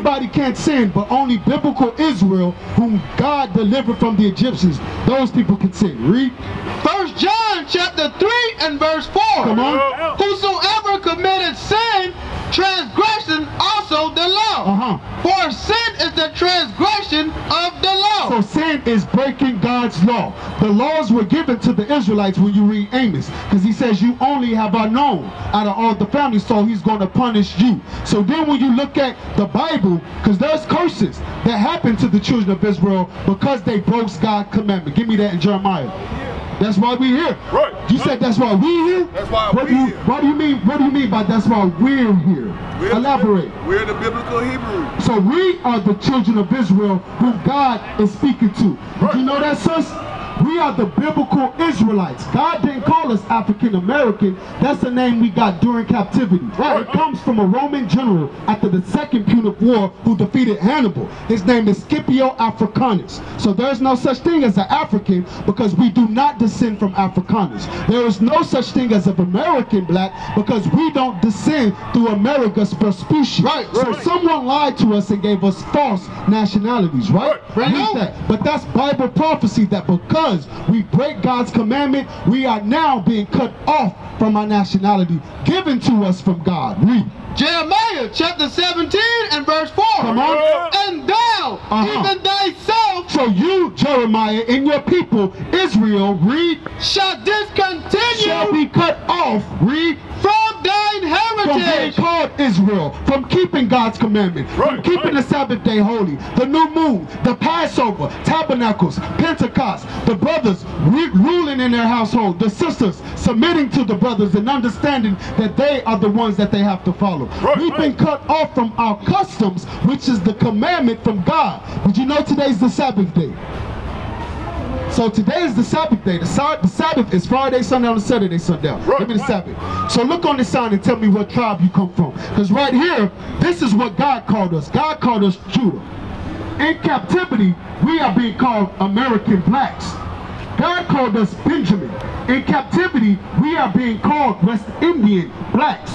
Everybody can't sin, but only biblical Israel, whom God delivered from the Egyptians, those people can sin. Read. 1 John chapter 3 and verse 4. Come on. Whosoever committed sin, transgression also the law. For sin is the transgression of the law. So sin is breaking God's law. The laws were given to the Israelites when you read Amos, because he says you only have I known out of all the families, so he's going to punish you. So then when you look at the Bible, because there's curses that happened to the children of Israel because they broke God's commandment. Give me that in Jeremiah. That's why we're here. Right. You said that's why we're here? That's why we're here. What do you mean by that's why we're here? Elaborate. We're the biblical Hebrews. So we are the children of Israel who God is speaking to. Did you know that, sis? We are the biblical Israelites. God didn't call us African American. That's the name we got during captivity. It comes from a Roman general after the Second Punic War who defeated Hannibal. His name is Scipio Africanus. So there's no such thing as an African because we do not descend from Africanus. There is no such thing as an American black because we don't descend through America's per species. So someone lied to us and gave us false nationalities, right? But that's Bible prophecy that because we break God's commandment, we are now being cut off from our nationality given to us from God. Read. Jeremiah chapter 17 and verse 4. Come on. And thou, even thyself, so you, Jeremiah, and your people, Israel, read, shall discontinue, shall be cut off, read, from thine heritage. From being called Israel, from keeping God's commandment, from keeping the Sabbath day holy, the new moon, the Passover, tabernacles, Pentecost, the brothers ruling in their household, the sisters submitting to the brothers and understanding that they are the ones that they have to follow. We've been cut off from our customs, which is the commandment from God. Did you know today's the Sabbath day? So today is the Sabbath day. The Sabbath is Friday, sundown, and Saturday, sundown. Give me the Sabbath. So look on the sign and tell me what tribe you come from. Because right here, this is what God called us. God called us Judah. In captivity, we are being called American blacks. God called us Benjamin. In captivity, we are being called West Indian blacks.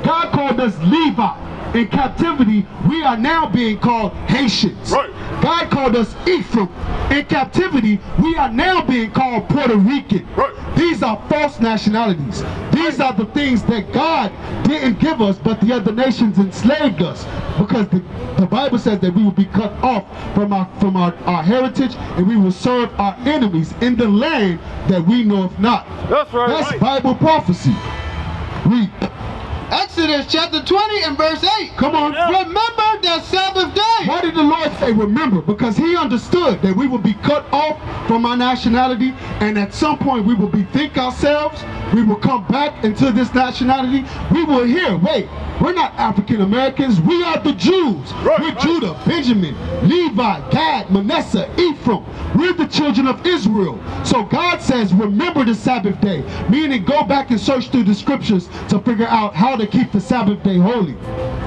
God called us Levi. In captivity, we are now being called Haitians. God called us Ephraim. In captivity, we are now being called Puerto Rican. These are false nationalities. These are the things that God didn't give us, but the other nations enslaved us. Because the Bible says that we will be cut off from our heritage, and we will serve our enemies in the land that we know of not. That's right. That's Bible prophecy. Read. Exodus chapter 20 and verse 8. Come on. Remember the Sabbath day. Why did the Lord say remember? Because he understood that we will be cut off from our nationality, and at some point we will bethink ourselves. We will come back into this nationality. We will hear, wait, we're not African Americans. We are the Jews. We're Judah, Benjamin, Levi, Gad, Manasseh, Ephraim. We're the children of Israel. So God says remember the Sabbath day, meaning go back and search through the scriptures to figure out how to keep the Sabbath day holy.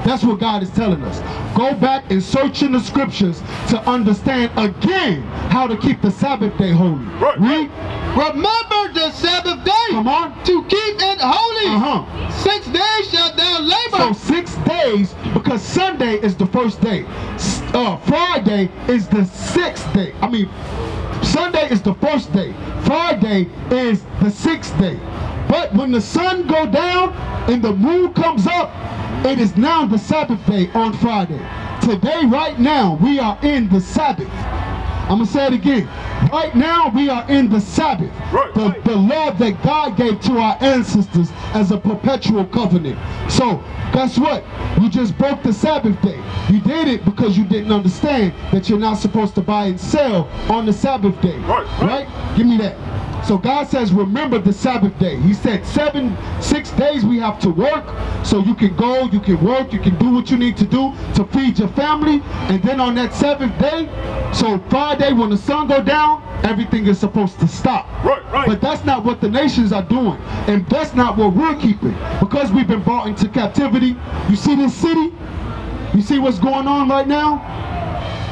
That's what God is telling us. Go back and search in the scriptures to understand again how to keep the Sabbath day holy. Read. Remember the Sabbath day. Come on. To keep it holy. 6 days shalt thou labor. So 6 days, because Sunday is the first day. Friday is the 6th day. I mean, Sunday is the first day. Friday is the 6th day. But when the sun go down and the moon comes up, it is now the Sabbath day on Friday. Today, right now, we are in the Sabbath. I'm going to say it again. Right now, we are in the Sabbath. The law that God gave to our ancestors as a perpetual covenant. So, guess what? You just broke the Sabbath day. You did it because you didn't understand that you're not supposed to buy and sell on the Sabbath day. Right? Give me that. So God says, remember the Sabbath day. He said 6 days we have to work. So you can go, you can work, you can do what you need to do to feed your family. And then on that 7th day, so Friday when the sun go down, everything is supposed to stop. But that's not what the nations are doing. And that's not what we're keeping. Because we've been brought into captivity. You see this city? You see what's going on right now?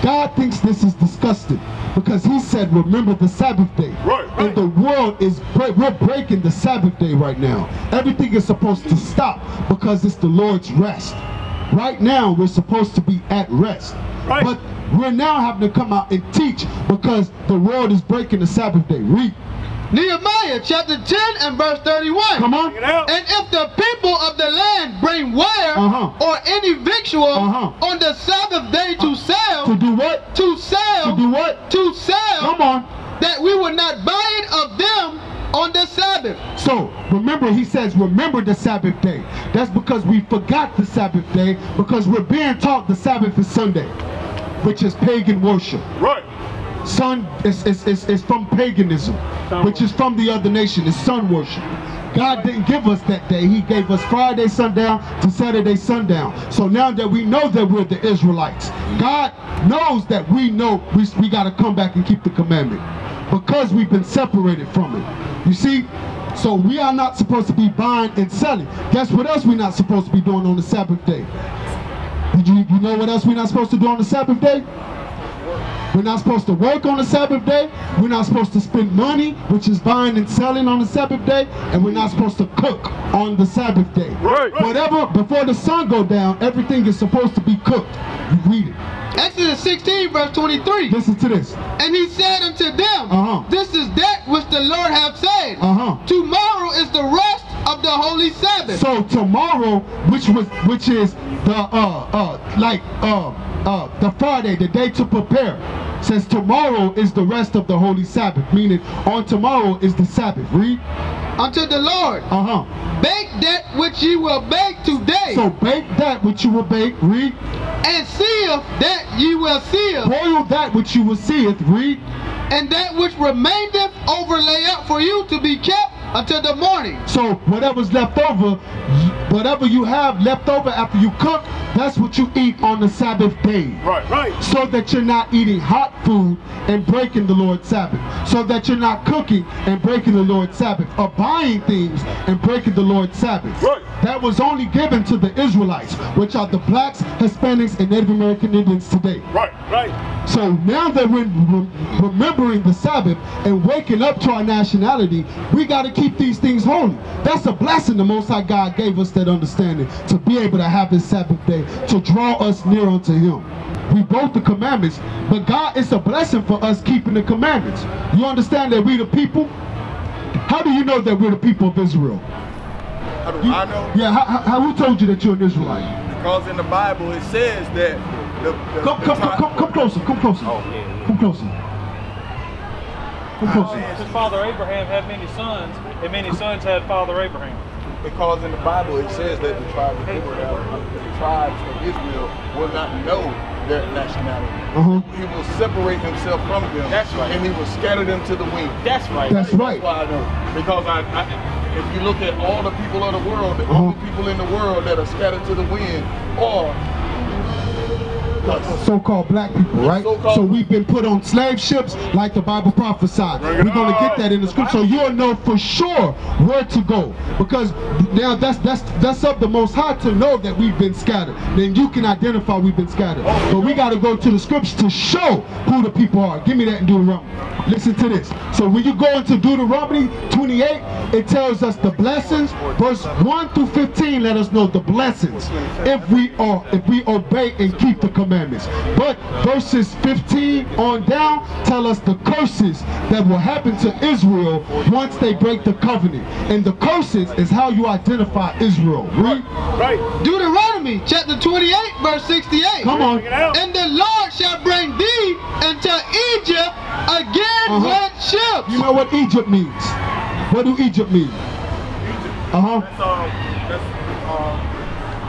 God thinks this is disgusting. Because he said, remember the Sabbath day. And the world is, we're breaking the Sabbath day right now. Everything is supposed to stop because it's the Lord's rest. right now we're supposed to be at rest. Right. But we're now having to come out and teach because the world is breaking the Sabbath day. Read. Nehemiah chapter 10 and verse 31. Come on. And if the people of the land bring ware or any victual on the Sabbath day to sell. To do what? To sell. To do what? To sell. Come on. That we will not buy it of them on the Sabbath. So remember, he says remember the Sabbath day. That's because we forgot the Sabbath day, because we're being taught the Sabbath is Sunday, which is pagan worship. Right. Sun is from paganism, which is from the other nation. It's sun worship. God didn't give us that day. He gave us Friday sundown to Saturday sundown. So now that we know that we're the Israelites, God knows that we know we got to come back and keep the commandment because we've been separated from it. You see? So we are not supposed to be buying and selling. Guess what else we're not supposed to be doing on the Sabbath day? You know what else we're not supposed to do on the Sabbath day? We're not supposed to work on the Sabbath day. We're not supposed to spend money, which is buying and selling on the Sabbath day. And we're not supposed to cook on the Sabbath day. Right. Whatever, before the sun go down, everything is supposed to be cooked. You read it. Exodus 16 verse 23. Listen to this. And he said unto them, this is that which the Lord hath said. Tomorrow is the rest of the holy Sabbath. So tomorrow, which is the Friday, the day to prepare, says tomorrow is the rest of the holy Sabbath, meaning on tomorrow is the Sabbath. Read. Unto the Lord. Bake that which ye will bake today. So bake that which you will bake. Read. And seeth that ye will seeth. Boil that which you will seeth. Read. And that which remaineth overlay up for you to be kept until the morning. So whatever's left over, whatever you have left over after you cook, that's what you eat on the Sabbath day. Right, right. So that you're not eating hot food and breaking the Lord's Sabbath. So that you're not cooking and breaking the Lord's Sabbath, or buying things and breaking the Lord's Sabbath. Right. That was only given to the Israelites, which are the blacks, Hispanics, and Native American Indians today. Right, right. So now that we're remembering the Sabbath and waking up to our nationality, we got to keep these things holy. That's a blessing the Most High God gave us, that understanding, to be able to have this Sabbath day, to draw us near unto Him. We broke the commandments, but God, it's a blessing for us keeping the commandments. You understand that we the people? How do you know that we're the people of Israel? How do I know? Yeah, who told you that you're an Israelite? Because in the Bible it says that come closer, come closer. Oh, yeah. Come closer. Come closer. His father Abraham had many sons, and many sons had father Abraham. Because in the Bible it says that the tribes of Israel will not know their nationality. He will separate himself from them. That's right. And he will scatter them to the wind. That's right. That's right. That's why I know. Because if you look at all the people of the world, the only people in the world that are scattered to the wind are so-called black people, right? So we've been put on slave ships like the Bible prophesied. We're going to get that in the script, so you'll know for sure where to go, because now that's up the Most High to know that we've been scattered. Then you can identify we've been scattered. But we got to go to the scriptures to show who the people are. Give me that in Deuteronomy. Listen to this. So when you go into Deuteronomy 28, it tells us the blessings. Verse 1 through 15 let us know the blessings if we obey and keep the commandments. But verses 15 on down tell us the curses that will happen to Israel once they break the covenant. And the curses is how you identify Israel. Read. Right. Deuteronomy chapter 28 verse 68. Come on. And the Lord shall bring thee into Egypt again with ships. You know what Egypt means? What do Egypt mean?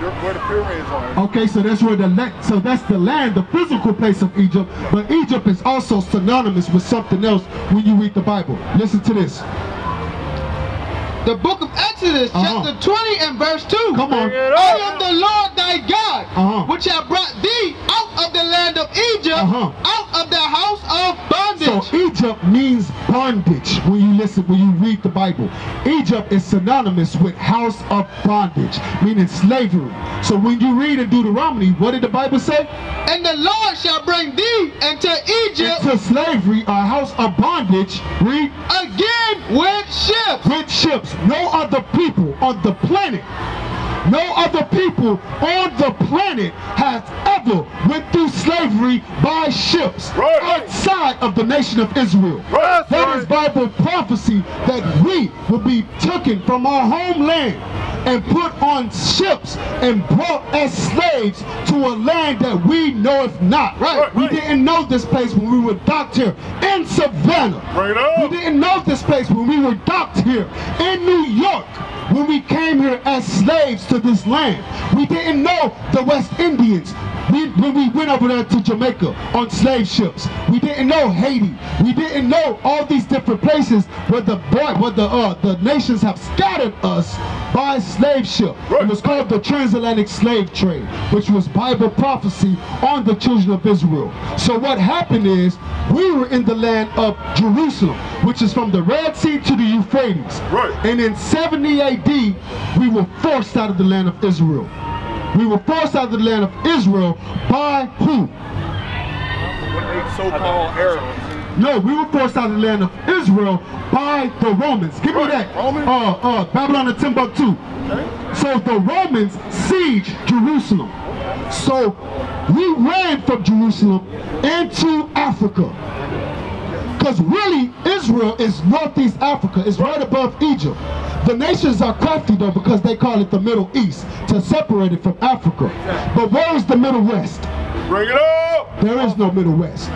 That's where the pyramids are. Okay, so that's where that's the land, the physical place of Egypt. But Egypt is also synonymous with something else when you read the Bible. Listen to this. The book of Exodus, chapter 20 and verse 2. Come on. I am the Lord thy God, which have brought thee out of the land of Egypt, out of the house of bondage. So Egypt means bondage when you read the Bible. Egypt is synonymous with house of bondage, meaning slavery. So when you read in Deuteronomy, what did the Bible say? And the Lord shall bring thee into Egypt, into slavery, a house of bondage. Read. Again with ships. With ships. No other people on the planet No other people on the planet has ever went through slavery by ships outside of the nation of Israel. That is Bible prophecy that we will be taken from our homeland and put on ships and brought as slaves to a land that we know if not. We didn't know this place when we were docked here in Savannah. We didn't know this place when we were docked here in New York. When we came here as slaves to this land, we didn't know the West Indians. When we went over there to Jamaica on slave ships, we didn't know Haiti. We didn't know all these different places where the nations have scattered us by slave ship. It was called the transatlantic slave trade, which was Bible prophecy on the children of Israel. So what happened is we were in the land of Jerusalem, which is from the Red Sea to the Euphrates. And in 70 AD, we were forced out of the land of Israel. We were forced out of the land of Israel by who? So-called Arabs. No, we were forced out of the land of Israel by the Romans. Give me that. Babylon and Timbuktu. So the Romans sieged Jerusalem. So we ran from Jerusalem into Africa. Because really, Israel is Northeast Africa. It's right above Egypt. The nations are crafty though because they call it the Middle East to separate it from Africa. But where is the Middle West? Bring it up! There is no Middle West.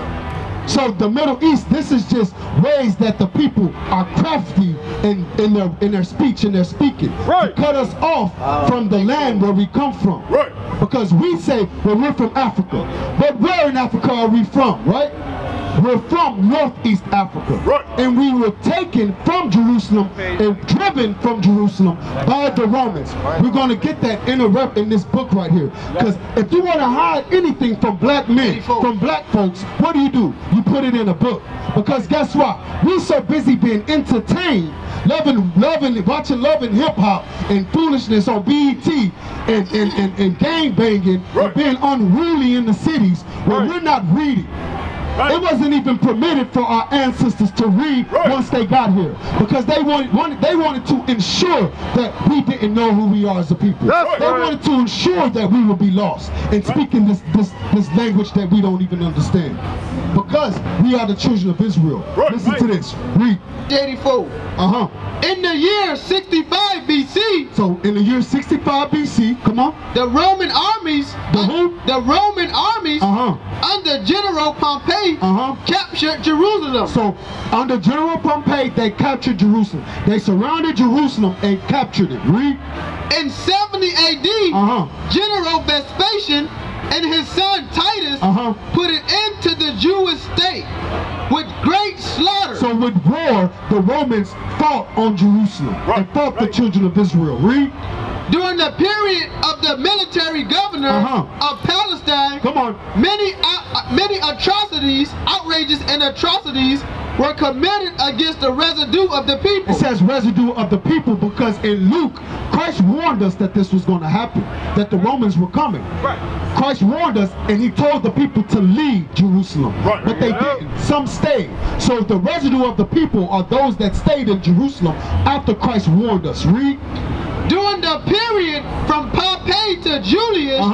So the Middle East, this is just ways that the people are crafty in their speech and their speaking. To cut us off from the land where we come from. Because we say, well, we're from Africa. But where in Africa are we from, right? We're from Northeast Africa. And we were taken from Jerusalem and driven from Jerusalem by the Romans. We're going to get that in this book right here. Because if you want to hide anything from black men, from black folks, what do? You put it in a book. Because guess what? We're so busy being entertained, watching Love and Hip Hop and foolishness on BET and gang banging and being unruly in the cities where we're not reading. It wasn't even permitted for our ancestors to read once they got here, because they wanted to ensure that we didn't know who we are as a people. They wanted to ensure that we would be lost and speaking this language that we don't even understand, because we are the children of Israel. Listen to this. Read. 84. In the year 65 BC. So in the year 65 BC, come on. The Roman armies. The Roman armies under General Pompey captured Jerusalem. So under General Pompey, they captured Jerusalem. They surrounded Jerusalem and captured it. Read. In 70 AD, General Vespasian and his son Titus put an end to the Jewish state with great slaughter. So with war, the Romans fought on Jerusalem and fought the children of Israel. Read. During the period of the military governor of Palestine, many atrocities, outrages and atrocities were committed against the residue of the people. It says residue of the people because in Luke, Christ warned us that this was going to happen, that the Romans were coming. Christ warned us and he told the people to leave Jerusalem, but they didn't. Some stayed. So the residue of the people are those that stayed in Jerusalem after Christ warned us. Read. During the period from Pompey to Julius,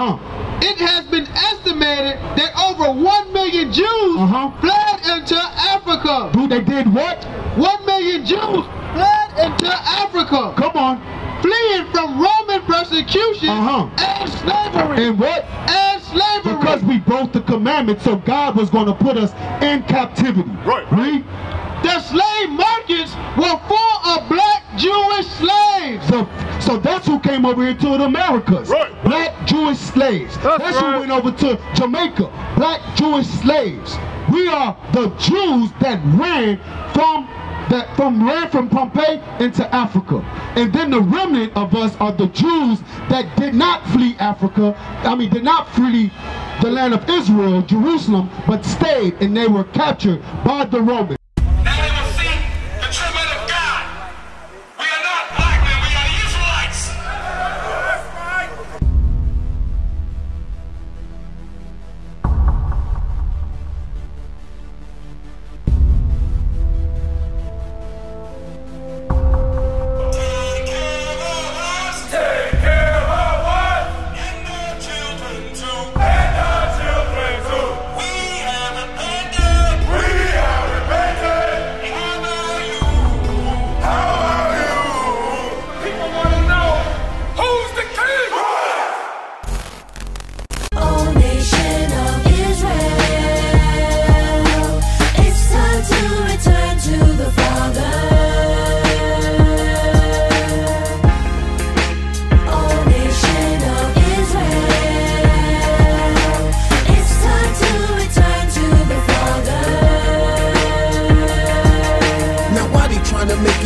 it has been estimated that over 1 million Jews fled into Africa. Dude, they did what? 1 million Jews fled into Africa. Come on. Fleeing from Roman persecution and slavery. And what? And slavery. Because we broke the commandment, so God was going to put us in captivity. Read. The slave markets were full of black Jewish slaves. So that's who came over here to the Americas. Black Jewish slaves. That's who went over to Jamaica. Black Jewish slaves. We are the Jews that ran from Pompey into Africa. And then the remnant of us are the Jews that did not flee Africa. Did not flee the land of Israel, Jerusalem, but stayed, and they were captured by the Romans. Now they will see the true men of God. We are not black men, we are the Israelites. That's right. Take care of us. Take care of us.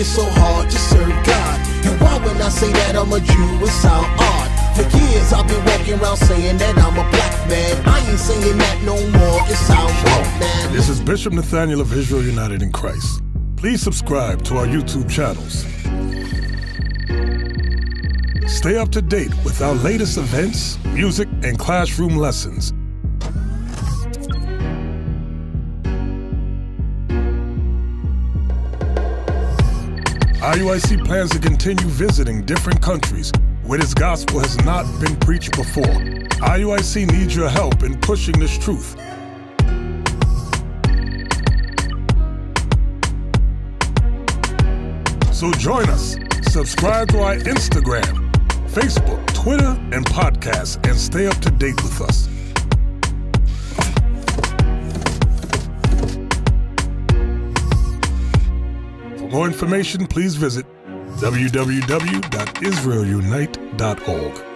it's so hard to serve God? And why when I say that I'm a Jew, it sound odd? For years I've been walking around saying that I'm a black man. I ain't saying that no more, it sounds wrong, man. This is Bishop Nathaniel of Israel United in Christ. Please subscribe to our YouTube channels. Stay up to date with our latest events, music, and classroom lessons. IUIC plans to continue visiting different countries where this gospel has not been preached before. IUIC needs your help in pushing this truth. So join us. Subscribe to our Instagram, Facebook, Twitter, and podcasts, and stay up to date with us. For more information, please visit www.israelunite.org.